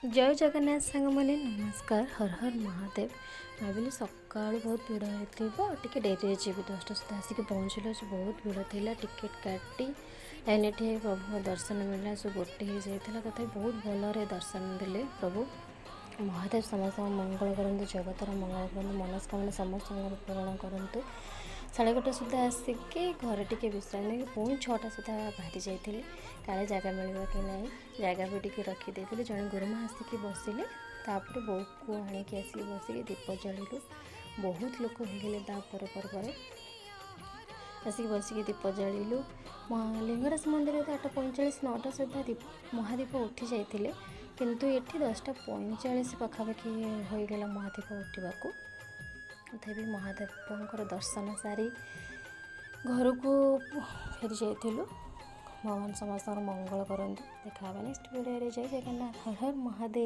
जय जगन्नाथ सांग मैंने नमस्कार। हर हर महादेव। भाविली सका बहुत भिड़ होती टे डेरी जी 10टा सुधा आसिक पहुँचल। बहुत भिड़ था। टिकेट काटी लाइन प्रभु दर्शन मिलला। सब गोटे हो जाता तथा बहुत भल दर्शन देले प्रभु। महादेव समस्त मंगल करंतु, जगतर मंगल करंतु, मनस्कामना समस्त पूरण करंतु। 11:30 सुधा आसिकी घर टे विश्राम नहीं पुणी 6टा सुधा बाहरी जाइए काले जगह मिलवा कि ना जगह भी टे रखीदे जड़े गुरुमा आसिकी बसिले तापर बो को आणिकी आसिक बसिक दीप जलिलु। बहुत लोक होगले तापर पर्व आसिक बसिक दीप जलिलु। लिंगराज मंदिर 8:45 9टा सुधा महादीप उठी जाते किंतु ये 10:45 पाखापाखि होगला महादीप उठा। तथापि महादेव दर्शन सारी घर को फेरी जाइलु। भगवान समस्त मंगल करंतु। देखा नेक्स्ट वीडियो जय जगन्नाथ। हर हर महादेव।